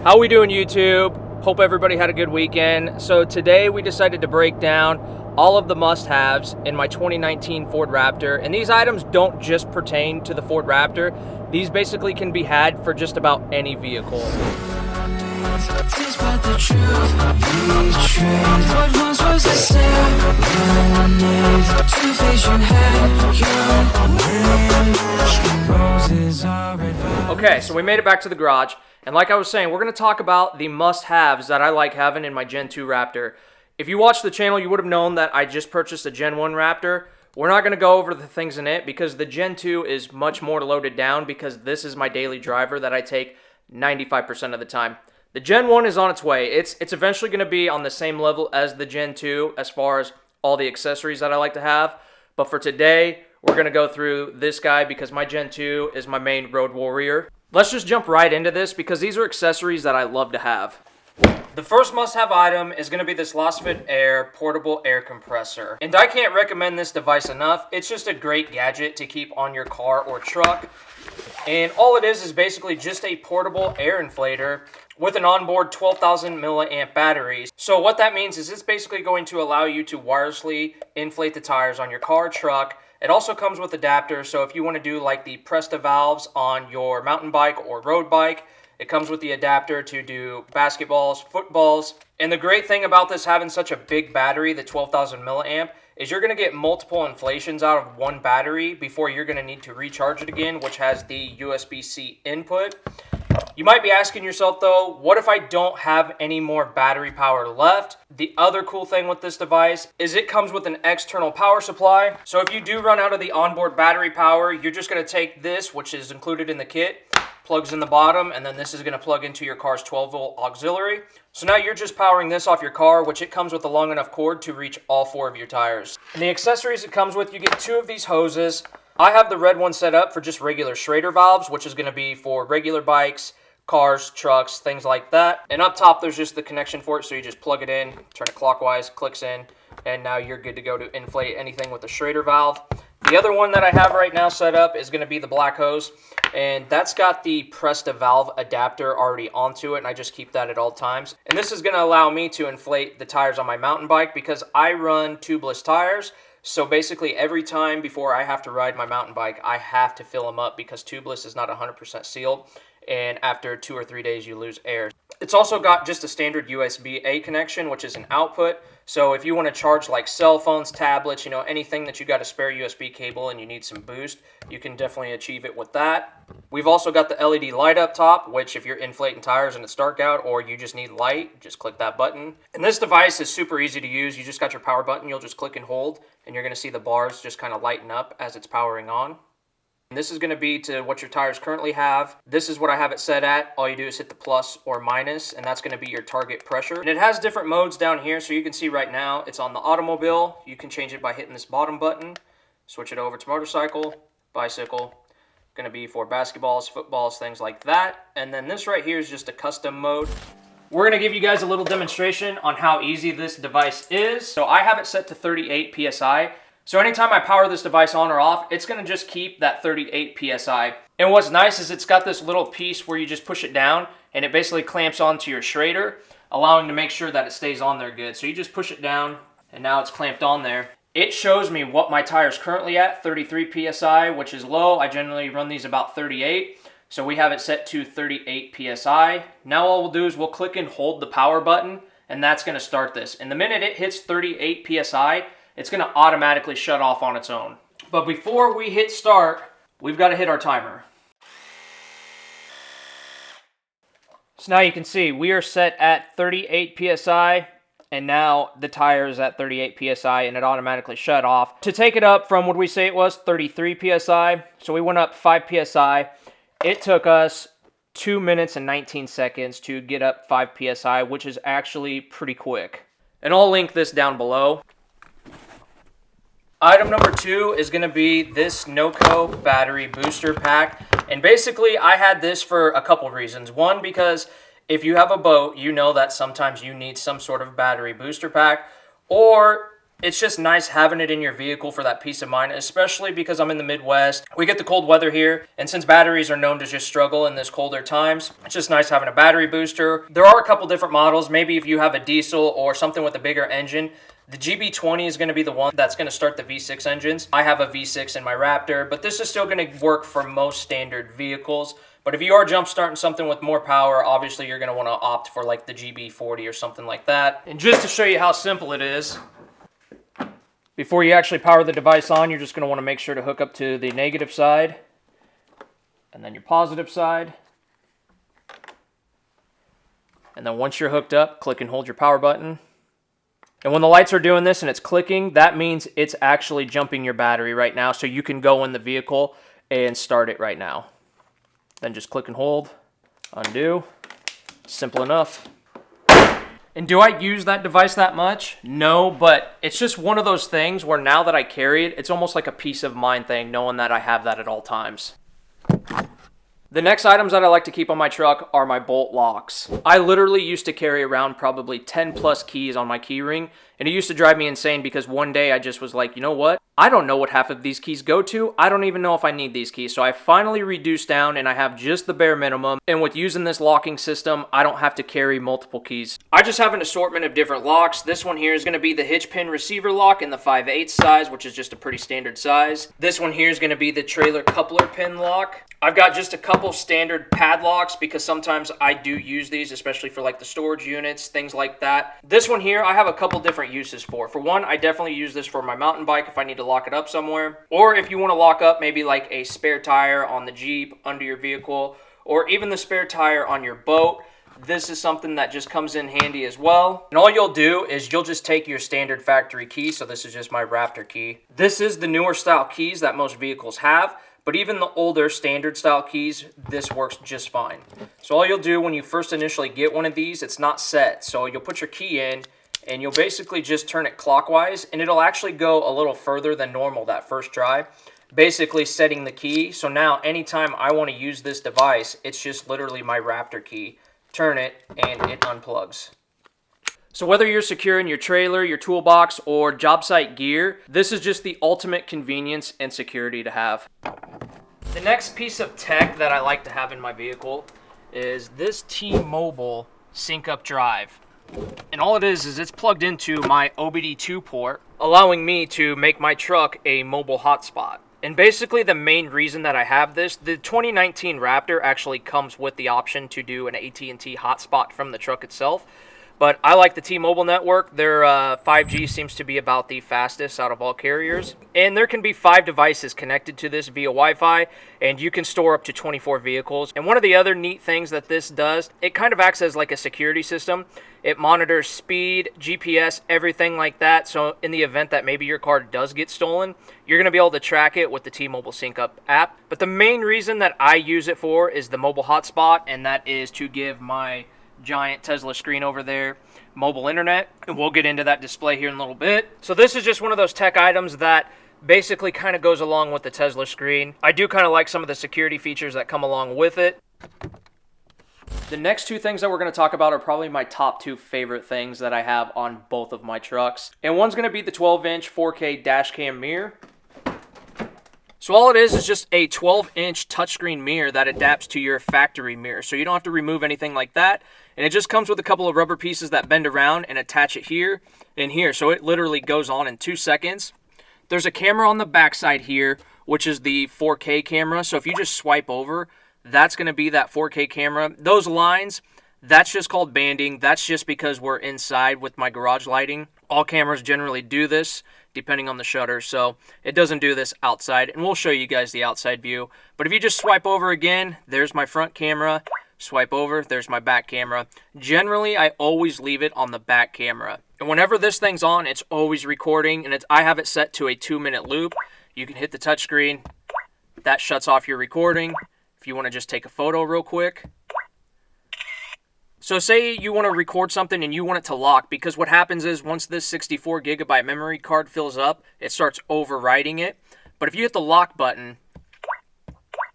How we doing, YouTube? Hope everybody had a good weekend. So today we decided to break down all of the must-haves in my 2019 Ford Raptor, and these items don't just pertain to the Ford Raptor. These basically can be had for just about any vehicle. Okay, so we made it back to the garage, and like I was saying, we're going to talk about the must-haves that I like having in my Gen 2 Raptor. If you watched the channel, you would have known that I just purchased a Gen 1 Raptor. We're not going to go over the things in it because the Gen 2 is much more loaded down because this is my daily driver that I take 95% of the time. The Gen 1 is on its way. It's eventually going to be on the same level as the Gen 2 as far as all the accessories that I like to have. But for today, we're going to go through this guy because my Gen 2 is my main road warrior. Let's just jump right into this because these are accessories that I love to have. The first must-have item is going to be this Lasfit Air portable air compressor. And I can't recommend this device enough. It's just a great gadget to keep on your car or truck. And all it is basically just a portable air inflator with an onboard 12,000 milliamp battery. So what that means is it's basically going to allow you to wirelessly inflate the tires on your car or truck. It also comes with adapters, so if you want to do like the Presta valves on your mountain bike or road bike, it comes with the adapter to do basketballs, footballs. And the great thing about this having such a big battery, the 12,000 milliamp, is you're going to get multiple inflations out of one battery before you're going to need to recharge it again, which has the USB-C input. You might be asking yourself though, what if I don't have any more battery power left? The other cool thing with this device is it comes with an external power supply. So if you do run out of the onboard battery power, you're just going to take this, which is included in the kit, plugs in the bottom, and then this is going to plug into your car's 12-volt auxiliary. So now you're just powering this off your car, which it comes with a long enough cord to reach all four of your tires. And the accessories it comes with, you get two of these hoses. I have the red one set up for just regular Schrader valves, which is going to be for regular bikes, cars, trucks, things like that. And up top, there's just the connection for it, so you just plug it in, turn it clockwise, clicks in, and now you're good to go to inflate anything with the Schrader valve. The other one that I have right now set up is going to be the black hose, and that's got the Presta valve adapter already onto it, and I just keep that at all times. And this is going to allow me to inflate the tires on my mountain bike because I run tubeless tires. So basically every time before I have to ride my mountain bike, I have to fill them up because tubeless is not 100% sealed, and after 2 or 3 days you lose air. It's also got just a standard USB-A connection, which is an output. So if you want to charge like cell phones, tablets, anything that you got a spare USB cable and you need some boost, you can definitely achieve it with that. We've also got the LED light up top, which if you're inflating tires and it's dark out or you just need light, just click that button. And this device is super easy to use. You just got your power button, you'll just click and hold, and you're going to see the bars just kind of lighten up as it's powering on. And this is going to be to what your tires currently have. This is what I have it set at. All you do is hit the plus or minus, and that's going to be your target pressure. And it has different modes down here, so you can see right now it's on the automobile. You can change it by hitting this bottom button. Switch it over to motorcycle, bicycle. Going to be for basketballs, footballs, things like that. And then this right here is just a custom mode. We're going to give you guys a little demonstration on how easy this device is. So I have it set to 38 PSI. So anytime I power this device on or off, it's going to just keep that 38 PSI. And what's nice is it's got this little piece where you just push it down and it basically clamps onto your Schrader, allowing to make sure that it stays on there good. So you just push it down and now it's clamped on there. It shows me what my tire's currently at, 33 PSI, which is low. I generally run these about 38. So we have it set to 38 PSI. Now all we'll do is we'll click and hold the power button, and that's going to start this. And the minute it hits 38 PSI, it's going to automatically shut off on its own. But before we hit start, we've got to hit our timer. So now you can see we are set at 38 PSI, and now the tire is at 38 PSI, and it automatically shut off. To take it up from what we say it was, 33 PSI, so we went up 5 PSI. It took us 2 minutes and 19 seconds to get up 5 PSI, which is actually pretty quick. And I'll link this down below. Item number 2 is going to be this NOCO battery booster pack. And basically, I had this for a couple reasons. One, because if you have a boat, you know that sometimes you need some sort of battery booster pack. Or It's just nice having it in your vehicle for that peace of mind, especially because I'm in the Midwest. We get the cold weather here, and since batteries are known to just struggle in this colder times, it's just nice having a battery booster. There are a couple different models. Maybe if you have a diesel or something with a bigger engine, the GB20 is going to be the one that's going to start the V6 engines. I have a V6 in my Raptor, but this is still going to work for most standard vehicles. But if you are jump starting something with more power, obviously you're going to want to opt for like the GB40 or something like that. And just to show you how simple it is, before you actually power the device on, you're just going to want to make sure to hook up to the negative side and then your positive side. And then once you're hooked up, click and hold your power button. And when the lights are doing this and it's clicking, that means it's actually jumping your battery right now, so you can go in the vehicle and start it right now. Then just click and hold, undo. Simple enough. And do I use that device that much? No, but it's just one of those things where now that I carry it, it's almost like a peace of mind thing, knowing that I have that at all times. The next items that I like to keep on my truck are my bolt locks. I literally used to carry around probably 10 plus keys on my key ring, and it used to drive me insane because one day I just was like, you know what? I don't know what half of these keys go to. I don't even know if I need these keys. So I finally reduced down and I have just the bare minimum. And with using this locking system, I don't have to carry multiple keys. I just have an assortment of different locks. This one here is going to be the hitch pin receiver lock in the 5/8 size, which is just a pretty standard size. This one here is going to be the trailer coupler pin lock. I've got just a couple standard padlocks because sometimes I do use these, especially for like the storage units, things like that. This one here, I have a couple different uses for. For one, I definitely use this for my mountain bike if I need to lock it up somewhere. Or if you want to lock up maybe like a spare tire on the Jeep under your vehicle, or even the spare tire on your boat. This is something that just comes in handy as well. And all you'll do is you'll just take your standard factory key. So this is just my Raptor key. This is the newer style keys that most vehicles have. But even the older standard style keys, this works just fine. So all you'll do when you first initially get one of these, it's not set. So you'll put your key in and you'll basically just turn it clockwise and it'll actually go a little further than normal that first try, basically setting the key. So now anytime I want to use this device, it's just literally my Raptor key. Turn it and it unplugs. So whether you're securing your trailer, your toolbox, or job site gear, this is just the ultimate convenience and security to have. The next piece of tech that I like to have in my vehicle is this T-Mobile sync up drive. And all it is it's plugged into my OBD2 port, allowing me to make my truck a mobile hotspot. And basically the main reason that I have this, the 2019 Raptor actually comes with the option to do an AT&T hotspot from the truck itself. But I like the T-Mobile network. Their 5G seems to be about the fastest out of all carriers. And there can be 5 devices connected to this via Wi-Fi, and you can store up to 24 vehicles. And one of the other neat things that this does, it kind of acts as like a security system. It monitors speed, GPS, everything like that. So in the event that maybe your car does get stolen, you're going to be able to track it with the T-Mobile Sync Up app. But the main reason that I use it for is the mobile hotspot, and that is to give my giant Tesla screen over there mobile internet, and we'll get into that display here in a little bit. So this is just one of those tech items that basically kind of goes along with the Tesla screen. I do kind of like some of the security features that come along with it. The next 2 things that we're going to talk about are probably my top 2 favorite things that I have on both of my trucks. And one's going to be the 12-inch 4K dash cam mirror. So all it is just a 12-inch touchscreen mirror that adapts to your factory mirror. So you don't have to remove anything like that. And it just comes with a couple of rubber pieces that bend around and attach it here and here. So it literally goes on in 2 seconds. There's a camera on the backside here, which is the 4K camera. So if you just swipe over, that's going to be that 4K camera. Those lines, that's just called banding. That's just because we're inside with my garage lighting. All cameras generally do this, depending on the shutter, so it doesn't do this outside, and we'll show you guys the outside view. But if you just swipe over again, there's my front camera. Swipe over, there's my back camera. Generally, I always leave it on the back camera. And whenever this thing's on, it's always recording, and I have it set to a 2-minute loop. You can hit the touchscreen. That shuts off your recording. If you want to just take a photo real quick. So say you want to record something and you want it to lock, because what happens is once this 64 gigabyte memory card fills up, it starts overwriting it. But if you hit the lock button,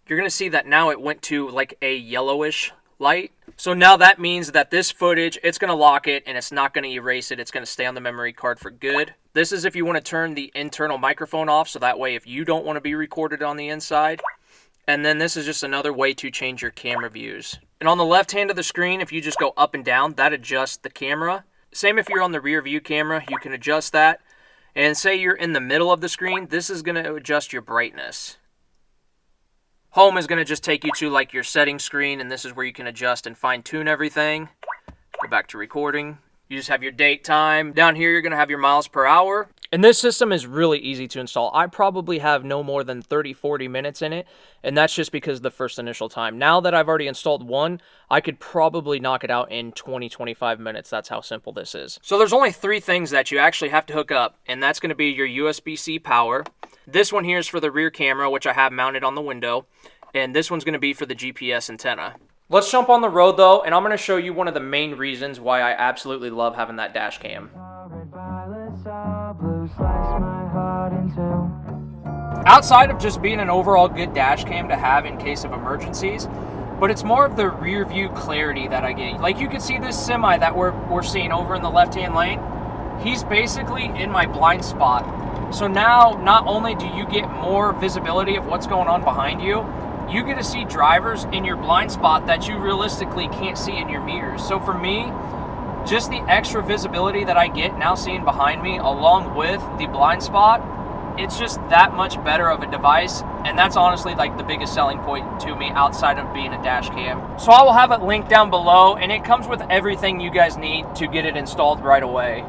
you're going to see that now it went to like a yellowish light. So now that means that this footage, it's going to lock it and it's not going to erase it. It's going to stay on the memory card for good. This is if you want to turn the internal microphone off, so that way if you don't want to be recorded on the inside. And then this is just another way to change your camera views. And on the left hand of the screen, if you just go up and down, that adjusts the camera. Same if you're on the rear view camera, you can adjust that. And say you're in the middle of the screen, this is going to adjust your brightness. Home is going to just take you to like your settings screen, and this is where you can adjust and fine tune everything. Go back to recording. You just have your date, time. Down here, you're going to have your miles per hour. And this system is really easy to install. I probably have no more than 30-40 minutes in it, and that's just because of the first initial time. Now that I've already installed one, I could probably knock it out in 20-25 minutes. That's how simple this is. So there's only 3 things that you actually have to hook up, and that's going to be your USB-C power. This one here is for the rear camera, which I have mounted on the window, and this one's going to be for the GPS antenna. Let's jump on the road though, and I'm going to show you one of the main reasons why I absolutely love having that dash cam. Outside of just being an overall good dash cam to have in case of emergencies, but it's more of the rear view clarity that I get. Like you can see this semi that we're seeing over in the left-hand lane, he's basically in my blind spot. So now not only do you get more visibility of what's going on behind you, you get to see drivers in your blind spot that you realistically can't see in your mirrors. So for me, just the extra visibility that I get now seeing behind me along with the blind spot, it's just that much better of a device, and that's honestly like the biggest selling point to me outside of being a dash cam. So I will have it linked down below, and it comes with everything you guys need to get it installed right away.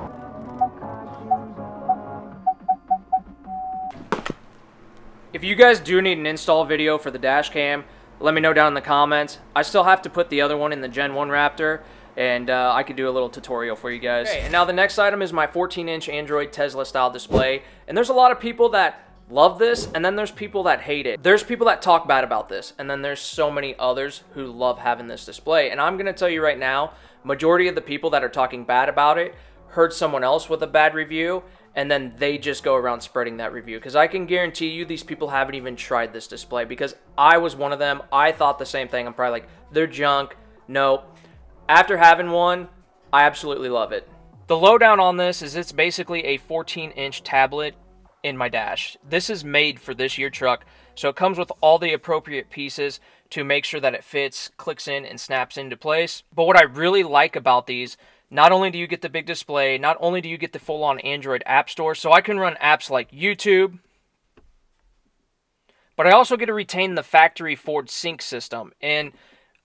If you guys do need an install video for the dash cam, let me know down in the comments. I still have to put the other one in the Gen 1 Raptor, and I could do a little tutorial for you guys. Okay, and now the next item is my 14-inch Android Tesla style display, and there's a lot of people that love this, and then there's people that hate it. There's people that talk bad about this, and then there's so many others who love having this display. And I'm going to tell you right now, majority of the people that are talking bad about it heard someone else with a bad review, and then they just go around spreading that review. Because I can guarantee you these people haven't even tried this display, because I was one of them. I thought the same thing. I'm probably like, they're junk. No. After having one, I absolutely love it. The lowdown on this is it's basically a 14-inch tablet in my dash. This is made for this year truck, so it comes with all the appropriate pieces to make sure that it fits, clicks in, and snaps into place. But what I really like about these, not only do you get the big display, not only do you get the full-on Android app store, so I can run apps like YouTube, but I also get to retain the factory Ford Sync system. And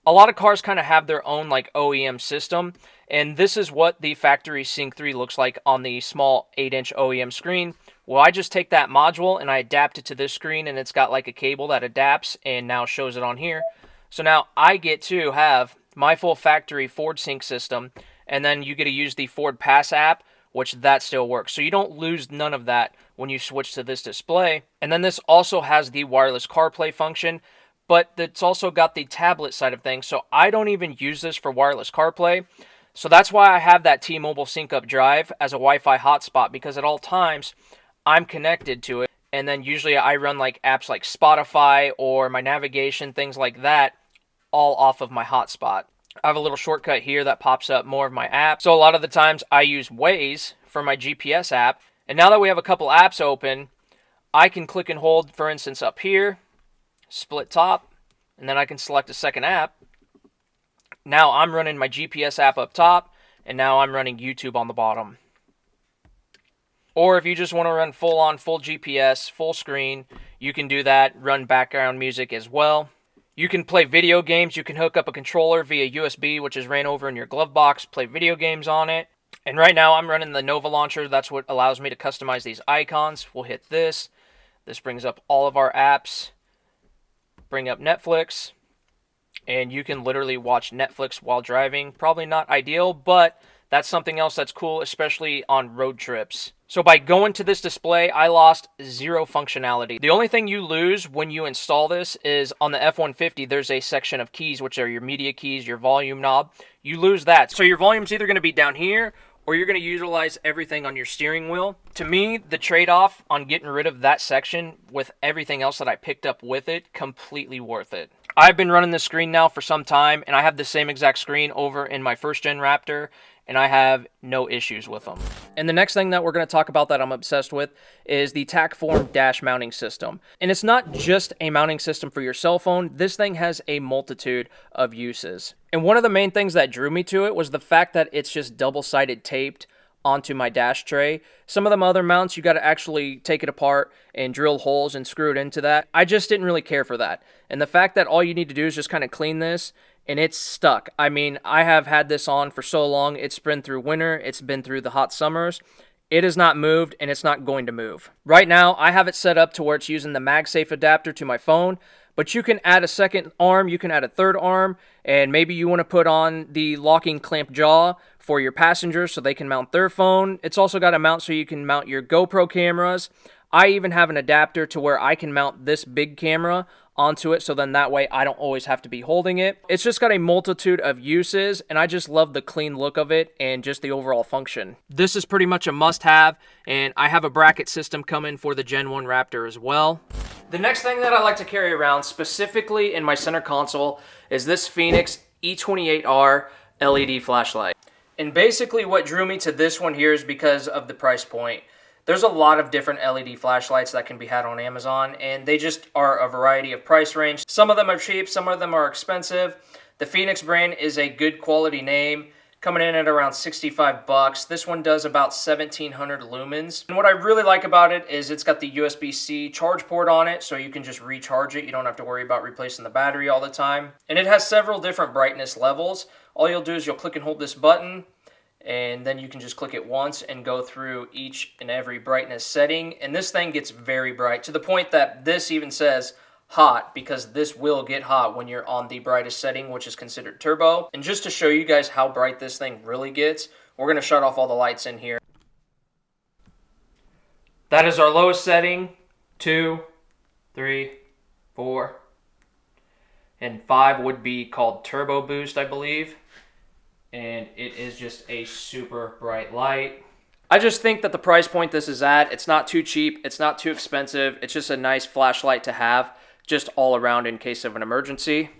a lot of cars kind of have their own like OEM system, and this is what the factory Sync 3 looks like on the small 8-inch OEM screen. Well, I just take that module and I adapt it to this screen, and it's got like a cable that adapts and now shows it on here. So now I get to have my full factory Ford Sync system, and then you get to use the Ford Pass app, which that still works. So you don't lose none of that when you switch to this display. And then this also has the wireless CarPlay function, but it's also got the tablet side of things. So I don't even use this for wireless CarPlay. So that's why I have that T-Mobile Sync Up drive as a Wi-Fi hotspot, because at all times I'm connected to it. And then usually I run like apps like Spotify or my navigation, things like that, all off of my hotspot. I have a little shortcut here that pops up more of my apps. So a lot of the times I use Waze for my GPS app. And now that we have a couple apps open, I can click and hold, for instance, up here, split top, and then I can select a second app. Now I'm running my GPS app up top, and now I'm running YouTube on the bottom. Or if you just want to run full GPS, full screen, you can do that, run background music as well. You can play video games. You can hook up a controller via USB, which is ran over in your glove box, play video games on it. And right now I'm running the Nova launcher. That's what allows me to customize these icons. We'll hit this. This brings up all of our apps. Bring up Netflix. And you can literally watch Netflix while driving. Probably not ideal, but that's something else that's cool, especially on road trips. So by going to this display, I lost zero functionality. The only thing you lose when you install this is on the F-150, there's a section of keys, which are your media keys, your volume knob. You lose that. So your volume's either going to be down here, or you're going to utilize everything on your steering wheel. To me, the trade-off on getting rid of that section with everything else that I picked up with it, completely worth it. I've been running this screen now for some time, and I have the same exact screen over in my first gen Raptor, and I have no issues with them. And the next thing that we're going to talk about that I'm obsessed with is the TacForm dash mounting system. And it's not just a mounting system for your cell phone. This thing has a multitude of uses. And one of the main things that drew me to it was the fact that it's just double-sided taped onto my dash tray. Some of them other mounts, you got to actually take it apart and drill holes and screw it into that. I just didn't really care for that. And the fact that all you need to do is just kind of clean this and it's stuck. I mean, I have had this on for so long. It's been through winter. It's been through the hot summers. It has not moved, and it's not going to move. Right now, I have it set up to where it's using the MagSafe adapter to my phone, but you can add a second arm, you can add a third arm, and maybe you want to put on the locking clamp jaw for your passengers so they can mount their phone. It's also got a mount so you can mount your GoPro cameras. I even have an adapter to where I can mount this big camera onto it, so then that way I don't always have to be holding it. It's just got a multitude of uses, and I just love the clean look of it and just the overall function. This is pretty much a must-have, and I have a bracket system coming for the Gen 1 Raptor as well. The next thing that I like to carry around, specifically in my center console, is this Phoenix E28R LED flashlight. And basically what drew me to this one here is because of the price point. There's a lot of different LED flashlights that can be had on Amazon, and they just are a variety of price range. Some of them are cheap, some of them are expensive. The Phoenix brand is a good quality name, coming in at around 65 bucks. This one does about 1700 lumens. And what I really like about it is it's got the USB-C charge port on it, so you can just recharge it. You don't have to worry about replacing the battery all the time. And it has several different brightness levels. All you'll do is you'll click and hold this button, and then you can just click it once and go through each and every brightness setting. And this thing gets very bright, to the point that this even says hot, because this will get hot when you're on the brightest setting, which is considered turbo. And just to show you guys how bright this thing really gets, we're going to shut off all the lights in here. That is our lowest setting, 2, 3, 4, and 5 would be called turbo boost, I believe. And it is just a super bright light. I just think that the price point this is at, it's not too cheap, it's not too expensive, it's just a nice flashlight to have, just all around in case of an emergency.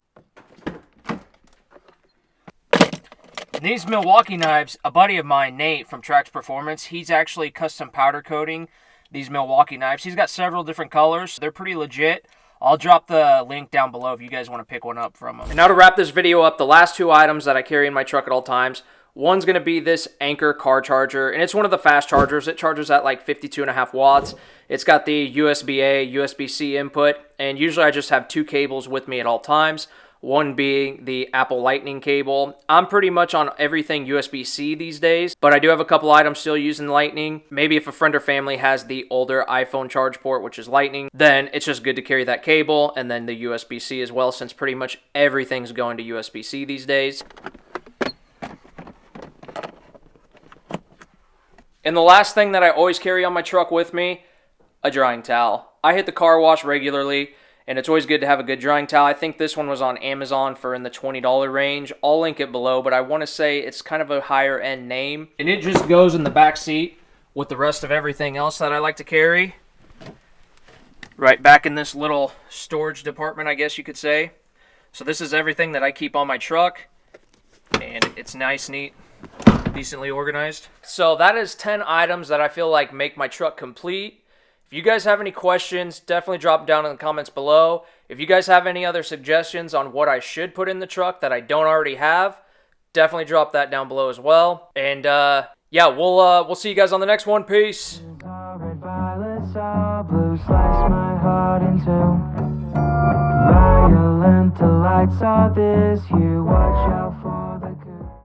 These Milwaukee knives, a buddy of mine, Nate from Trax Performance, he's actually custom powder coating these Milwaukee knives. He's got several different colors. They're pretty legit. I'll drop the link down below if you guys want to pick one up from them. And now to wrap this video up, the last two items that I carry in my truck at all times. One's going to be this Anker car charger, and it's one of the fast chargers. It charges at like 52.5 watts. It's got the USB-A, USB-C input, and usually I just have two cables with me at all times. One being the Apple Lightning cable. I'm pretty much on everything USB-C these days, but I do have a couple items still using Lightning. Maybe if a friend or family has the older iPhone charge port, which is Lightning, then it's just good to carry that cable, and then the USB-C as well, since pretty much everything's going to USB-C these days. And the last thing that I always carry on my truck with me, a drying towel. I hit the car wash regularly, and it's always good to have a good drying towel. I think this one was on Amazon for in the $20 range. I'll link it below, but I want to say it's kind of a higher end name. And it just goes in the back seat with the rest of everything else that I like to carry. Right back in this little storage department, I guess you could say. So this is everything that I keep on my truck, and it's nice, neat, decently organized. So that is 10 items that I feel like make my truck complete. If you guys have any questions, definitely drop them down in the comments below. If you guys have any other suggestions on what I should put in the truck that I don't already have, definitely drop that down below as well. And yeah, we'll see you guys on the next one. Peace. Violent delights are this, you watch out.